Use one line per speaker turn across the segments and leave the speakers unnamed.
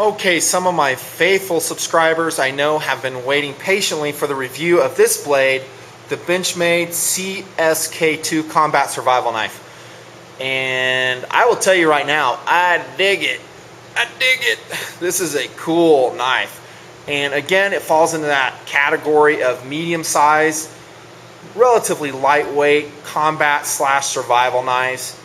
Okay, some of my faithful subscribers I know have been waiting patiently for the review of this blade, the Benchmade CSK II Combat Survival Knife. And I will tell you right now, I dig it. I dig it. This is a cool knife. And again, it falls into that category of medium size, relatively lightweight combat / survival knives.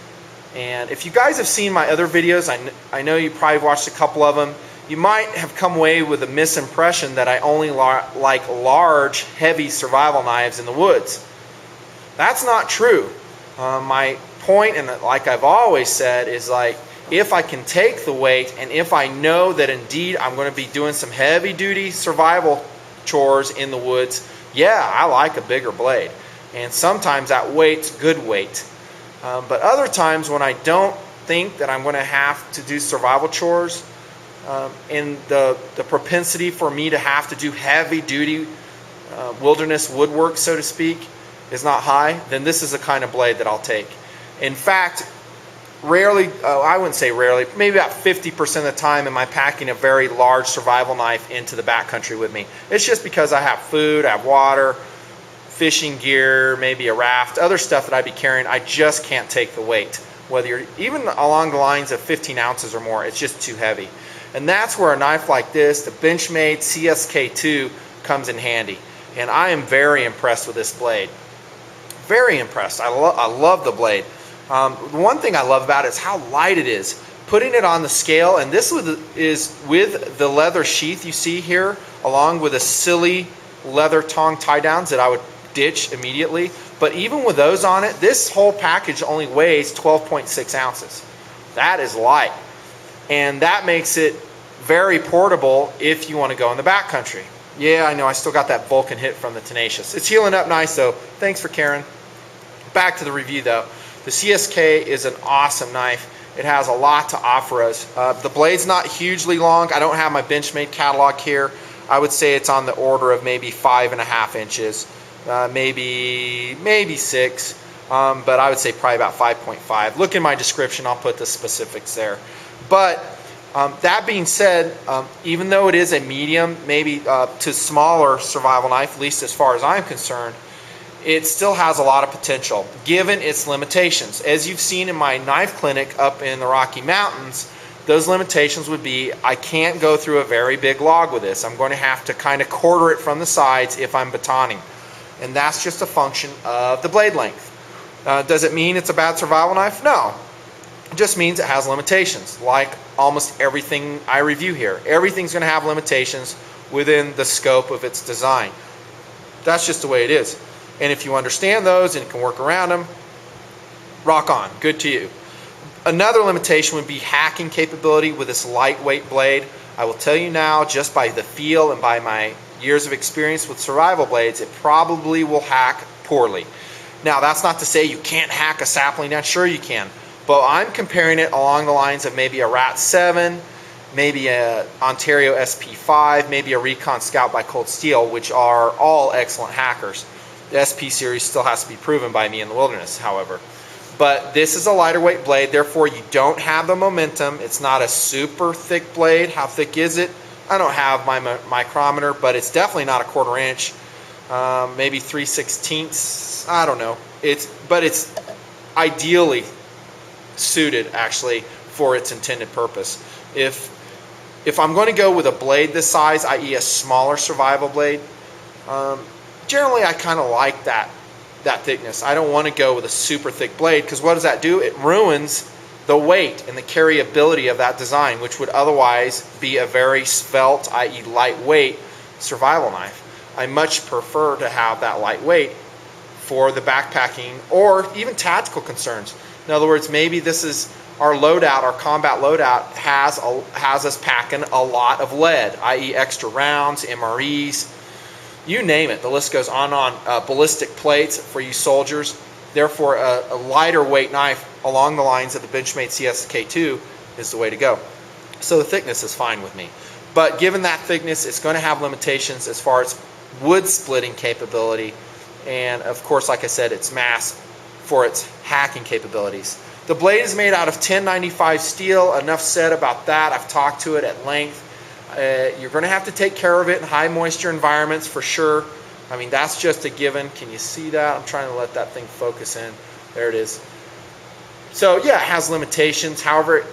And if you guys have seen my other videos, I know you probably watched a couple of them, you might have come away with a misimpression that I only like large, heavy survival knives in the woods. That's not true. My point, and like I've always said, is like, if I can take the weight and if I know that indeed I'm going to be doing some heavy duty survival chores in the woods, yeah, I like a bigger blade. And sometimes that weight's good weight. But other times when I don't think that I'm going to have to do survival chores, and the propensity for me to have to do heavy duty wilderness woodwork, so to speak, is not high, then this is the kind of blade that I'll take. In fact, rarely, I wouldn't say rarely, maybe about 50% of the time am I packing a very large survival knife into the backcountry with me. It's just because I have food, I have water, fishing gear, maybe a raft, other stuff that I'd be carrying. I just can't take the weight. Whether you're even along the lines of 15 ounces or more, it's just too heavy. And that's where a knife like this, the Benchmade CSK II, comes in handy. And I am very impressed with this blade. Very impressed. I love the blade. The one thing I love about it is how light it is. Putting it on the scale, and this is with the leather sheath you see here, along with the silly leather tong tie downs that I would ditch immediately. But even with those on it, this whole package only weighs 12.6 ounces. That is light. And that makes it very portable if you want to go in the backcountry. Yeah, I know, I still got that Vulcan hit from the Tenacious. It's healing up nice though. Thanks for caring. Back to the review though. The CSK is an awesome knife. It has a lot to offer us. The blade's not hugely long. I don't have my Benchmade catalog here. I would say it's on the order of maybe 5.5 inches. Maybe 6, but I would say probably about 5.5. Look in my description, I'll put the specifics there. But that being said, even though it is a medium, maybe to smaller survival knife, at least as far as I'm concerned, it still has a lot of potential, given its limitations. As you've seen in my knife clinic up in the Rocky Mountains, those limitations would be, I can't go through a very big log with this. I'm going to have to kind of quarter it from the sides if I'm batoning. And that's just a function of the blade length. Does it mean it's a bad survival knife? No. It just means it has limitations, like almost everything I review here. Everything's going to have limitations within the scope of its design. That's just the way it is. And if you understand those and can work around them, rock on. Good to you. Another limitation would be hacking capability with this lightweight blade. I will tell you now, just by the feel and by my years of experience with survival blades, it probably will hack poorly. Now, that's not to say you can't hack a sapling down. Sure you can. But I'm comparing it along the lines of maybe a Rat 7, maybe a Ontario SP5, maybe a Recon Scout by Cold Steel, which are all excellent hackers. The SP series still has to be proven by me in the wilderness, however. But this is a lighter weight blade, therefore you don't have the momentum. It's not a super thick blade. How thick is it? I don't have my micrometer, but it's definitely not a 1/4 inch. Maybe 3/16. I don't know. But it's ideally suited actually for its intended purpose. If I'm going to go with a blade this size, i.e. a smaller survival blade, generally I kind of like that thickness. I don't want to go with a super thick blade, because what does that do? It ruins the weight and the carryability of that design, which would otherwise be a very svelte, i.e. lightweight survival knife. I much prefer to have that lightweight for the backpacking or even tactical concerns. In other words, maybe this is our loadout, our combat loadout has us packing a lot of lead, i.e. extra rounds, MREs, you name it. The list goes on and on. Ballistic plates for you soldiers. Therefore, a lighter weight knife along the lines of the Benchmade CSK II is the way to go. So the thickness is fine with me. But given that thickness, it's going to have limitations as far as wood splitting capability. And of course, like I said, it's mass for its hacking capabilities. The blade is made out of 1095 steel. Enough said about that. I've talked to it at length. You're going to have to take care of it in high moisture environments for sure. I mean, that's just a given. Can you see that? I'm trying to let that thing focus in. There it is. So yeah, it has limitations. However,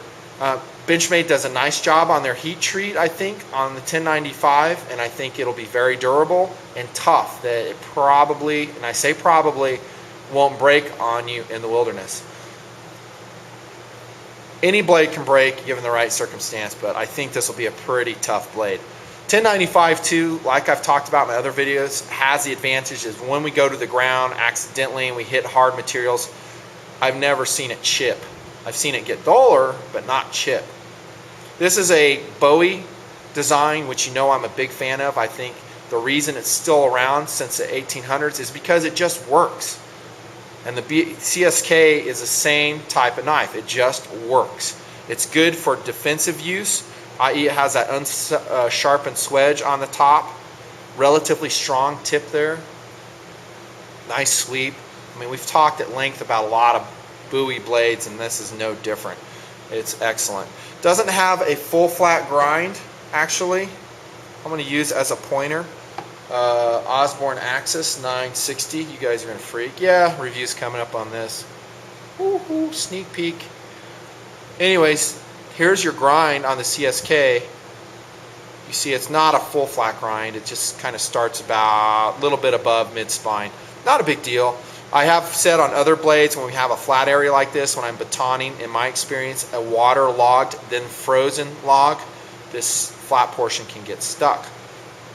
Benchmade does a nice job on their heat treat, I think, on the 1095, and I think it'll be very durable and tough. That it probably, and I say probably, won't break on you in the wilderness. Any blade can break given the right circumstance, but I think this will be a pretty tough blade. 1095 too, like I've talked about in my other videos, has the advantage is when we go to the ground accidentally and we hit hard materials, I've never seen it chip. I've seen it get duller, but not chip. This is a Bowie design, which you know I'm a big fan of. I think the reason it's still around since the 1800s is because it just works. And the CSK is the same type of knife. It just works. It's good for defensive use, i.e. it has that unsharpened swedge on the top. Relatively strong tip there. Nice sweep. I mean, we've talked at length about a lot of Bowie blades, and this is no different. It's excellent. Doesn't have a full flat grind, actually. I'm going to use as a pointer. Osborne Axis 960. You guys are going to freak. Yeah, reviews coming up on this. Woohoo, sneak peek. Anyways, here's your grind on the CSK. You see it's not a full flat grind. It just kind of starts about a little bit above mid-spine. Not a big deal. I have said on other blades, when we have a flat area like this, when I'm batoning, in my experience, a water-logged, then frozen log, this flat portion can get stuck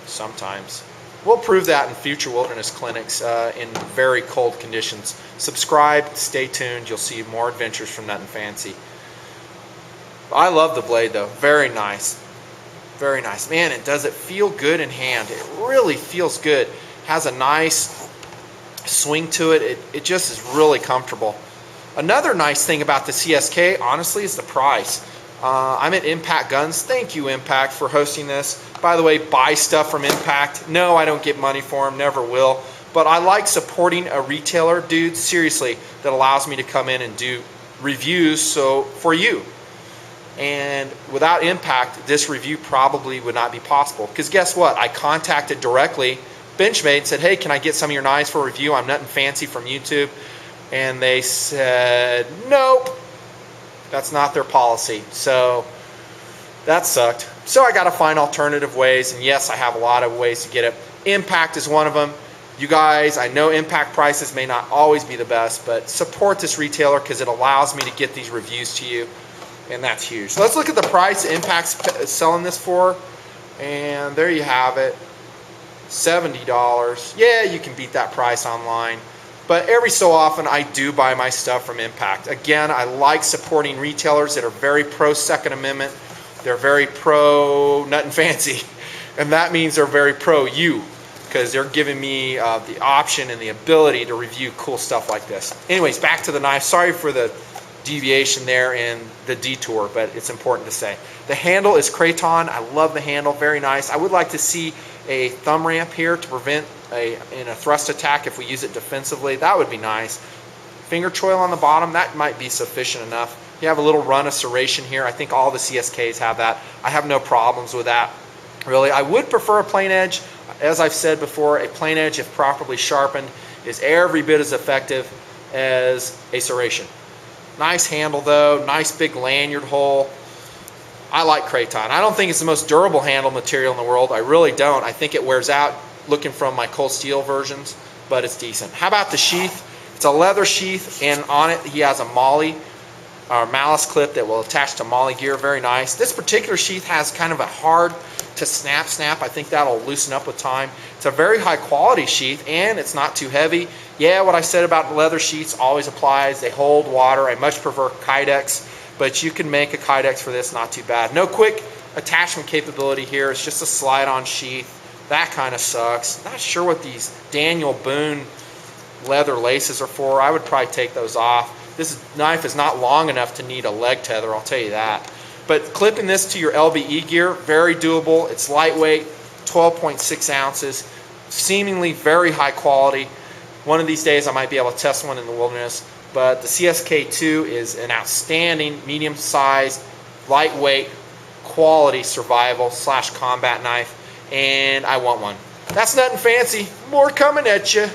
sometimes. We'll prove that in future wilderness clinics in very cold conditions. Subscribe, stay tuned, you'll see more adventures from Nutnfancy. I love the blade though, very nice. Very nice. Man, and does it feel good in hand. It really feels good. Has a nice swing to it. It just is really comfortable. Another nice thing about the CSK, honestly, is the price. I'm at Impact Guns. Thank you, Impact, for hosting this. By the way, buy stuff from Impact. No, I don't get money for them, never will. But I like supporting a retailer, dude, seriously, that allows me to come in and do reviews for you. And without Impact, this review probably would not be possible. Because guess what? I contacted directly Benchmade and said, hey, can I get some of your knives for review? I'm Nutnfancy from YouTube. And they said, nope, that's not their policy. So that sucked. So I got to find alternative ways. And yes, I have a lot of ways to get it. Impact is one of them. You guys, I know Impact prices may not always be the best, but support this retailer because it allows me to get these reviews to you. And that's huge. So let's look at the price Impact's selling this for. And there you have it. $70. Yeah, you can beat that price online. But every so often I do buy my stuff from Impact. Again, I like supporting retailers that are very pro Second Amendment. They're very pro Nutnfancy. And that means they're very pro you, because they're giving me the option and the ability to review cool stuff like this. Anyways, back to the knife. Sorry for the deviation there and the detour, but it's important to say. The handle is Kraton. I love the handle, very nice. I would like to see a thumb ramp here to prevent in a thrust attack if we use it defensively. That would be nice. Finger choil on the bottom, that might be sufficient enough. You have a little run of serration here. I think all the CSKs have that. I have no problems with that, really. I would prefer a plain edge. As I've said before, a plain edge, if properly sharpened, is every bit as effective as a serration. Nice handle though, nice big lanyard hole. I like Kraton. I don't think it's the most durable handle material in the world. I really don't. I think it wears out looking from my cold steel versions, but it's decent. How about the sheath? It's a leather sheath, and on it he has a malice clip that will attach to MOLLE gear. Very nice. This particular sheath has kind of a hard to snap. I think that'll loosen up with time. It's a very high quality sheath, and it's not too heavy. Yeah, what I said about leather sheaths always applies. They hold water. I much prefer Kydex, but you can make a Kydex for this, not too bad. No quick attachment capability here. It's just a slide-on sheath. That kind of sucks. Not sure what these Daniel Boone leather laces are for. I would probably take those off. This knife is not long enough to need a leg tether, I'll tell you that. But clipping this to your LBE gear, very doable. It's lightweight, 12.6 ounces, seemingly very high quality. One of these days I might be able to test one in the wilderness. but the CSK II is an outstanding medium-sized, lightweight, quality survival / combat knife, and I want one. That's Nutnfancy. More coming at you.